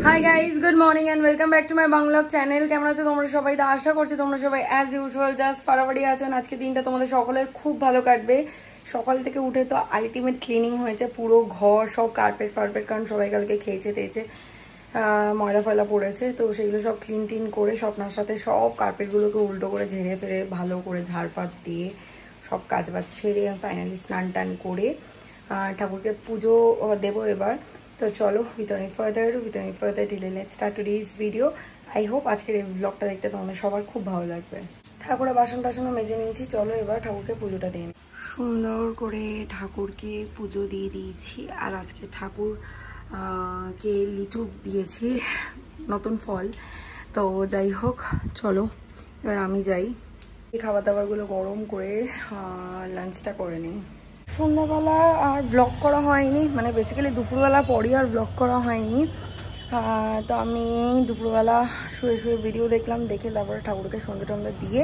Hi guys, good morning and welcome back to my Bangla channel. কেমন আছো তোমরা সবাই? তো আশা করছি তোমরা সবাই অ্যাজ ইউজুয়াল জাস্ট ফাটাফাটি আছেন। আজকে দিনটা তোমাদের সকলের খুব ভালো কাটবে। সকাল থেকে উঠে তো আলটিমেট ক্লিনিং হয়েছে পুরো ঘর, সব কার্পেট ফার্পেট, কারণ সবাই কালকে খেয়েছে টেয়েছে, ময়লা ফয়লা পড়েছে, তো সেগুলো সব ক্লিন টিন করে স্বপ্নার সাথে সব কার্পেটগুলোকে উল্টো করে ঝেড়ে ফেলে ভালো করে ঝাড়পাত দিয়ে সব কাজ বাজ ছেড়ে ফাইনালি স্নান টান করে ঠাকুরকে পুজো দেবো এবার। তো চলো, without any further delay, let's start today's video. I hope আজকের এই ব্লগটা দেখতে তোমাদের সবার খুব ভালো লাগবে। ঠাকুরের বাসন টাসনও মেজে নিয়েছি, চলো এবার ঠাকুরকে পুজোটা দিই। সুন্দর করে ঠাকুরকে পুজো দিয়ে দিয়েছি। আর আজকে ঠাকুর কে লিচু দিয়েছি, নতুন ফল। তো যাই হোক, চলো এবার আমি যাই, এই খাবার দাবারগুলো গরম করে লাঞ্চটা করে নিই। সন্ধ্যাবেলা আর ব্লগ করা হয়নি, মানে বেসিক্যালি দুপুরবেলা পরই আর ব্লগ করা হয়নি। তো আমি দুপুরবেলা শুয়ে শুয়ে ভিডিও দেখলাম, দেখে তারপরে ঠাকুরকে সন্ধ্যে টন্ধে দিয়ে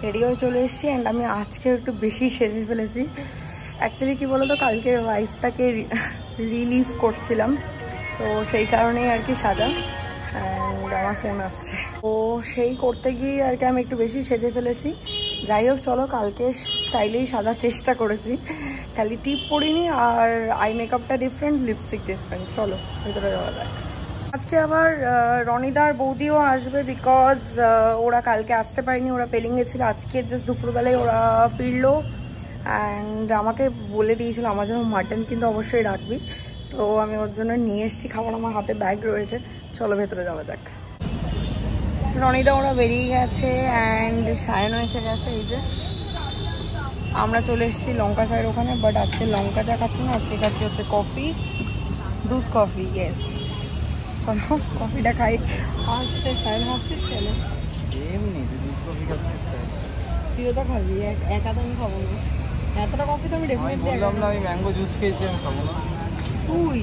রেডি হয়ে চলে এসেছি। অ্যান্ড আমি আজকে একটু বেশি সেজে ফেলেছি। অ্যাকচুয়ালি কী বলতো, কালকে ওয়াইফটাকে রিলিভ করছিলাম, তো সেই কারণেই আর কি সাজা। অ্যান্ড আমার ফোন আসছে, তো সেই করতে গিয়ে আর কি আমি একটু বেশি সেজে ফেলেছি। যাই হোক, চলো কালকে স্টাইলেই সাজার চেষ্টা করেছি, খালি টিপ পরিনি, আর আই মেকআপটা ডিফারেন্ট, লিপস্টিক ডিফারেন্ট। চলো ভেতরে যাওয়া যায়। আজকে আবার রনিদার বৌদিও আসবে, বিকজ ওরা কালকে আসতে পারেনি, ওরা পেলিং গেছিলো। আজকে জাস্ট দুপুরবেলায় ওরা ফিরলো। অ্যান্ড আমাকে বলে দিয়েছিল আমার জন্য মাটন কিন্তু অবশ্যই রাখবি, তো আমি ওর জন্য নিয়ে এসেছি খাবার। আমার হাতে ব্যাগ রয়েছে, চলো ভেতরে যাওয়া যাক। রনিদা ওরা বেরিয়ে গেছে অ্যান্ড সায়নও এসে গেছে। এই যে আমরা চলে এসেছি লঙ্কা চায়ের ওখানে, বাট আজকে লঙ্কা চা খাচ্ছি না, আজকে খাচ্ছি হচ্ছে কফি, দুধ কফি। ইয়েস, চলো কফিটা খাই। আসছে সায়ন, হাসছিস কেন? তুইও তো খাবি, একা তো আমি খাবো না। এতটা কফি তো আমি ডেফিনেটলি ম্যাঙ্গো জুস খেয়েছি, আমি খাবো না। তুই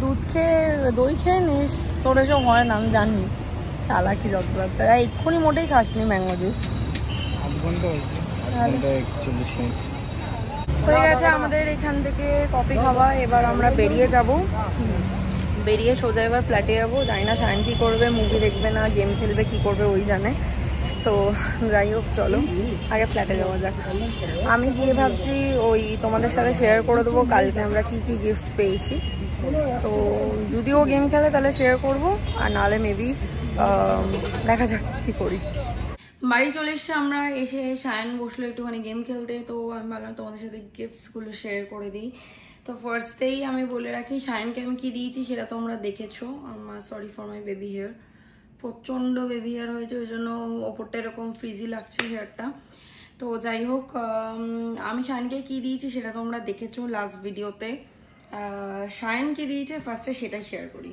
দুধ খেয়ে দই খেয়ে নিস, তোর এসব হয় না আমি জানি। চালাকি যত তারা এক্ষুনি মোটেই খাসনি ম্যাঙ্গো জুস। হয়ে গেছে আমাদের এখান থেকে কফি খাওয়া। এবার আমরা বেরিয়ে যাব, বেরিয়ে সোজা এবার ফ্ল্যাটে যাবো। জানি না সায়ন কি করবে, মুভি দেখবে না গেম খেলবে, কি করবে ওই জানে। তো যাই হোক, চলো আগে ফ্ল্যাটে যাওয়া যাক। আমি গিয়ে ভাবছি ওই তোমাদের সাথে শেয়ার করে দেবো কালকে আমরা কি কি গিফট পেয়েছি। তো যদিও গেম খেলে তাহলে শেয়ার করবো, আর নাহলে মেবি দেখা যাক কি করি। বাড়ি চলে এসছে আমরা, এসে সায়ন বসলো একটুখানি গেম খেলতে, তো আমি ভাবলাম তোমাদের সাথে গিফটসগুলো শেয়ার করে দিই। তো ফার্স্টেই আমি বলে রাখি, সায়নকে আমি কি দিয়েছি সেটা তোমরা দেখেছো। আমার sorry for my baby hair, প্রচণ্ড বেবি হেয়ার হয়েছে, ওই জন্য ওপরটা এরকম ফ্রিজি লাগছে হেয়ারটা। তো যাই হোক, আমি সায়নকে কি দিয়েছি সেটা তোমরা দেখেছো লাস্ট ভিডিওতে। সায়ন কি দিয়েছে ফার্স্টে সেটাই শেয়ার করি।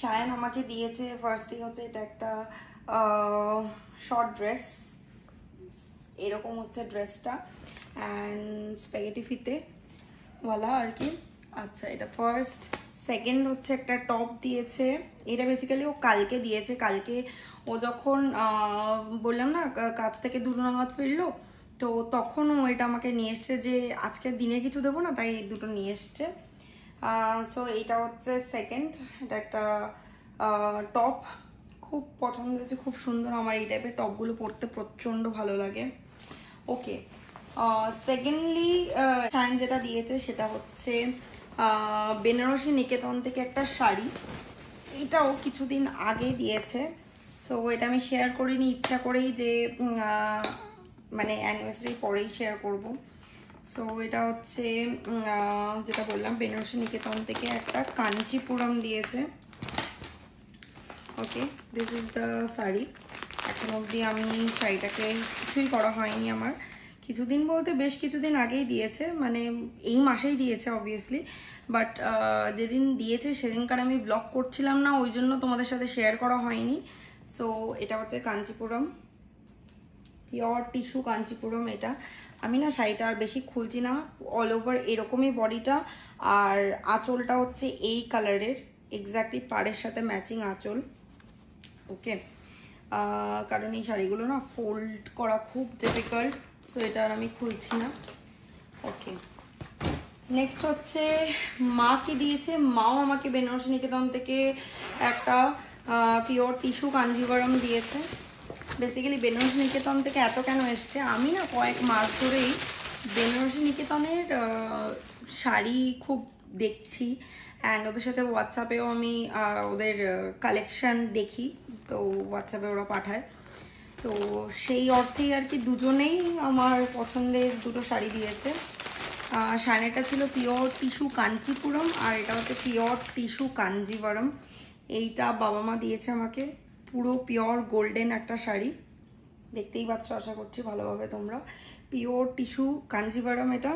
সায়ন আমাকে দিয়েছে ফার্স্টেই হচ্ছে এটা একটা শর্ট ড্রেস, এরকম হচ্ছে ড্রেসটা, অ্যান্ড স্প্যাগেটি ফিতে ওয়ালা আর কি। আচ্ছা, এটা ফার্স্ট। সেকেন্ড হচ্ছে একটা টপ দিয়েছে, এটা বেসিক্যালি ও কালকে দিয়েছে। কালকে ও যখন বললাম না কাজ থেকে 2 নাগাদ ফিরলো, তো তখন ও এটা আমাকে নিয়ে এসছে যে আজকের দিনে কিছু দেবো না, তাই এই দুটো নিয়ে এসছে। সো এইটা হচ্ছে সেকেন্ড, এটা একটা টপ, খুব পছন্দ হয়েছে, খুব সুন্দর। আমার এই টাইপের টপগুলো পরতে প্রচণ্ড ভালো লাগে। ওকে, সেকেন্ডলি সায়ন যেটা দিয়েছে সেটা হচ্ছে বেনারসি নিকেতন থেকে একটা শাড়ি, এটাও কিছুদিন আগে দিয়েছে। সো এটা আমি শেয়ার করিনি ইচ্ছা করেই, যে মানে অ্যানিভার্সারি পরেই শেয়ার করব। সো এটা হচ্ছে যেটা বললাম বেনারসি নিকেতন থেকে একটা কাঞ্চিপুরম দিয়েছে। ওকে, দিস ইজ দ্য শাড়ি। এখন অবধি আমি শাড়িটাকে কিছুই করা হয়নি আমার, কিছুদিন বলতে বেশ কিছুদিন আগেই দিয়েছে, মানে এই মাসেই দিয়েছে অবভিয়াসলি, বাট যেদিন দিয়েছে সেদিনকার আমি ব্লগ করছিলাম না, ওই জন্য তোমাদের সাথে শেয়ার করা হয়নি। সো এটা হচ্ছে কাঞ্চিপুরম, পিওর টিস্যু কাঞ্চিপুরম। এটা আমি না শাড়িটা আর বেশি খুলছি না, অল ওভার এরকমই বডিটা, আর আঁচলটা হচ্ছে এই কালারের, এক্স্যাক্টলি পাড়ের সাথে ম্যাচিং আঁচল। ওকে, কারণ এই শাড়িগুলো না ফোল্ড করা খুব ডিফিকাল্ট, সো এটা আর আমি খুলছি না। ওকে, নেক্সট হচ্ছে মা কি দিয়েছে, মাও আমাকে বেনারসি নিকেতন থেকে একটা পিওর টিস্যু কাঞ্জিভারম দিয়েছে। বেসিক্যালি বেনারসি নিকেতন থেকে এত কেন এসছে, আমি না কয়েক মাস ধরেই বেনারসি নিকেতনের শাড়ি খুব দেখছি, অ্যান্ড ওদের সাথে হোয়াটসঅ্যাপেও আমি ওদের কালেকশন দেখি, তো হোয়াটসঅ্যাপে ওরা পাঠায়। তো সেই অর্থেই আর কি দুজনেই আমার পছন্দের দুটো শাড়ি দিয়েছে। শাড়িটা ছিল পিওর টিস্যু কাঞ্চিপুরম, আর এটা হচ্ছে পিওর টিস্যু কাঞ্জিভারম। এইটা বাবা মা দিয়েছে আমাকে, পুরো পিওর গোল্ডেন একটা শাড়ি, দেখতেই পাচ্ছ আশা করছি ভালোভাবে তোমরা। পিওর টিস্যু কাঞ্জিভারম এটা।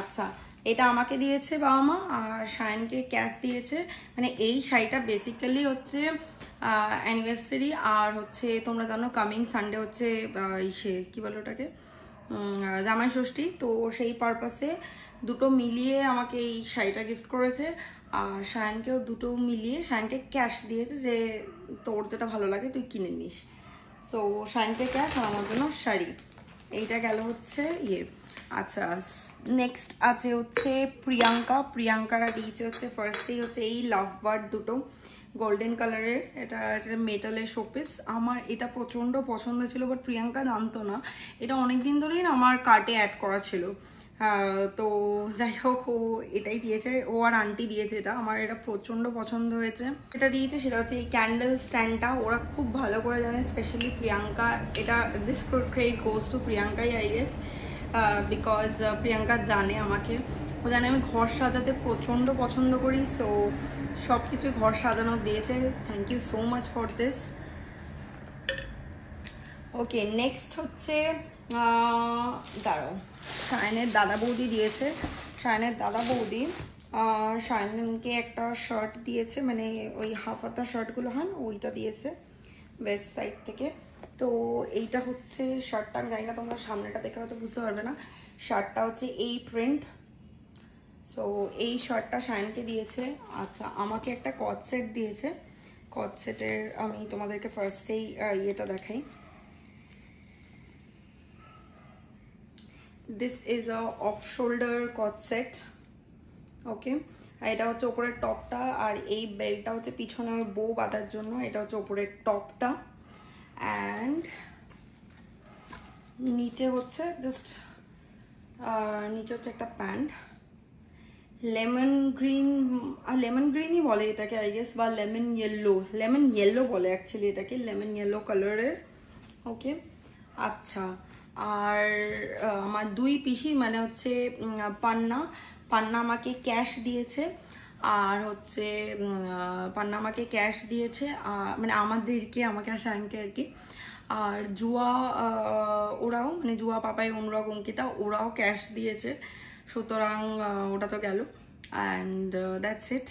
আচ্ছা, এটা আমাকে দিয়েছে বাবা মা, আর শায়নকে ক্যাশ দিয়েছে। মানে এই শাড়িটা বেসিক্যালি হচ্ছে অ্যানিভার্সারি, আর হচ্ছে তোমরা জানো কামিং সানডে হচ্ছে ইসে কি বলো ওটাকে, জামাই ষষ্ঠী। তো সেই পারপাসে দুটো মিলিয়ে আমাকে এই শাড়িটা গিফট করেছে, আর শায়নকেও দুটো মিলিয়ে শায়নকে ক্যাশ দিয়েছে যে তোর যেটা ভালো লাগে তুই কিনে নিস। সো শায়নকে ক্যাশ আর আমার জন্য শাড়ি। এইটা গেল হচ্ছে ইয়ে। আচ্ছা, নেক্সট আছে হচ্ছে প্রিয়াঙ্কারা দিয়েছে হচ্ছে ফার্স্টেই হচ্ছে এই লাভ বার্ড দুটো গোল্ডেন কালারের, এটা মেটালের শোপিস। আমার এটা প্রচন্ড পছন্দ ছিল, বাট প্রিয়াঙ্কা জানতো না, এটা অনেকদিন ধরেই না আমার কার্টে অ্যাড করা ছিল। তো যাই হোক ও এটাই দিয়েছে, ও আর আন্টি দিয়েছে এটা, আমার এটা প্রচন্ড পছন্দ হয়েছে। এটা দিয়েছে সেটা হচ্ছে এই ক্যান্ডেল স্ট্যান্ডটা, ওরা খুব ভালো করে জানে, স্পেশালি প্রিয়াঙ্কা। এটা দিস ক্রেডিট গোজ টু প্রিয়াঙ্কাই আই গেস, বিকজ প্রিয়াঙ্কা জানে আমাকে, ও জানে আমি ঘর সাজাতে প্রচন্ড পছন্দ করি, সো সব কিছু ঘর সাজানো দিয়েছে। Thank you so much for this. Okay, next হচ্ছে দাঁড়াও, শায়নের দাদা বৌদি দিয়েছে। শায়নের দাদা বৌদি শায়নকে একটা শার্ট দিয়েছে, মানে ওই হাফ হাতা শার্টগুলো হয় না, ওইটা দিয়েছে ওয়েস্ট সাইড থেকে। তো এইটা হচ্ছে শার্টটা, আমি জানি না তোমরা সামনেটা দেখে হয়তো বুঝতে পারবে না, শার্টটা হচ্ছে এই প্রিন্ট। সো এই শার্টটা শায়নকে দিয়েছে। আচ্ছা, আমাকে একটা কট সেট দিয়েছে, কট সেটের আমি তোমাদেরকে ফার্স্টেই ইয়েটা দেখাই। This is a off shoulder cut set, okay. আর এটা হচ্ছে ওপরের টপটা, আর এই বেল্টটা হচ্ছে পিছনে বউ বাঁধার জন্য, এটা হচ্ছে ওপরের টপটা, অ্যান্ড নিচে হচ্ছে জাস্ট নিচে হচ্ছে একটা প্যান্ট, লেমন গ্রিনই বলে এটাকে আই গেস, বা লেমন ইয়েলো বলে অ্যাকচুয়ালি এটাকে, লেমন ইয়েলো কালারের, ওকে। আচ্ছা, আর আমার দুই পিসি মানে হচ্ছে পান্না আমাকে ক্যাশ দিয়েছে, আর হচ্ছে পান্না আমাকে ক্যাশ দিয়েছে, মানে আমাকে আর শায়নকে আর কি। আর জুয়া ওরাও, মানে জুয়া পাপাই, অনুরাগ, অঙ্কিতা ওরাও ক্যাশ দিয়েছে, সুতরাং ওটা তো গেল, অ্যান্ড দ্যাটস ইট।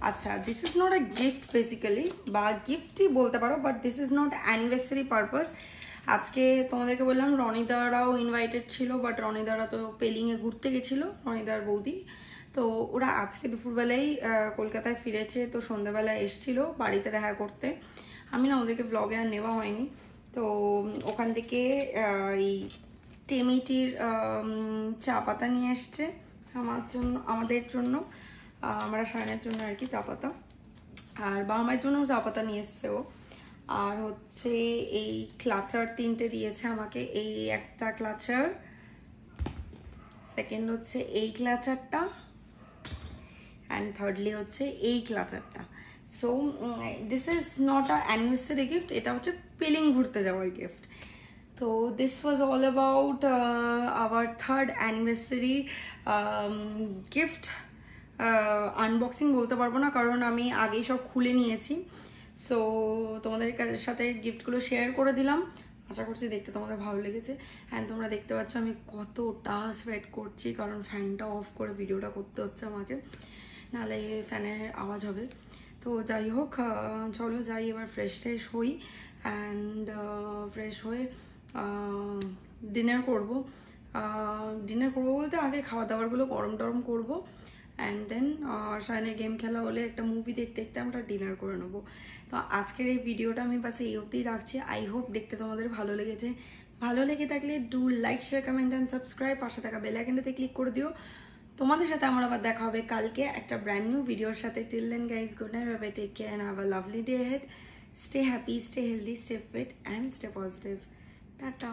আচ্ছা, this is not a gift basically, বা গিফটই বলতে পারো, but this is not anniversary purpose. আজকে তোমাদেরকে বললাম রনিদারাও ইনভাইটেড ছিল, বাট রনিদারা তো পেলিংয়ে ঘুরতে গেছিলো, রনিদার বৌদি। তো ওরা আজকে দুপুরবেলায় কলকাতায় ফিরেছে, তো সন্ধ্যাবেলায় এসছিল বাড়িতে দেখা করতে। আমি না ওদেরকে ভ্লগে আর নেওয়া হয়নি, তো ওখান থেকে এই টেমিটির চা পাতা নিয়ে এসছে আমাদের জন্য, আমরা শায়নের জন্য আর কি চা পাতা, আর বাবা মায়ের জন্য চা পাতা নিয়ে এসছে ও। আর হচ্ছে এই ক্লাচার তিনটে দিয়েছে আমাকে, এই একটা ক্লাচার, সেকেন্ড হচ্ছে এই ক্লাচারটা, অ্যান্ড থার্ডলি হচ্ছে এই ক্লাচারটা। So this is not a anniversary gift, এটা হচ্ছে পেলিং ঘুরতে যাওয়ার গিফট। তো this was all about our third anniversary gift. Unboxing বলতে পারবো না, কারণ আমি আগেই সব খুলে নিয়েছি। সো তোমাদের সাথে গিফটগুলো শেয়ার করে দিলাম, আশা করছি দেখতে তোমাদের ভালো লেগেছে। অ্যান্ড তোমরা দেখতে পাচ্ছ আমি কতটা সোয়েট করছি, কারণ ফ্যানটা অফ করে ভিডিওটা করতে হচ্ছে আমাকে, নাহলে ফ্যানের আওয়াজ হবে। তো যাই হোক, চলো যাই এবার ফ্রেশ হই, অ্যান্ড ফ্রেশ হয়ে ডিনার করবো বলতে আগে খাওয়া দাওয়ারগুলো গরম টরম করবো, অ্যান্ড দেন শায়নের গেম খেলা হলে একটা মুভি দেখতে দেখতে আমরা ডিনার করে নেবো। তো আজকের এই ভিডিওটা আমি বাস এই অবধিই রাখছি। আই হোপ দেখতে তোমাদের ভালো লেগেছে। ভালো লেগে থাকলে do like, share, comment and subscribe, পাশে থাকা বেল আইকনটাতে ক্লিক করে দিও তোমাদের সাথে আমার আবার দেখা হবে কালকে একটা ব্র্যান্ড নিউ ভিডিওর সাথে। Till then guys, good night, bye bye, take care and have a lovely day head. Stay happy, stay healthy, stay fit and stay positive. Tata.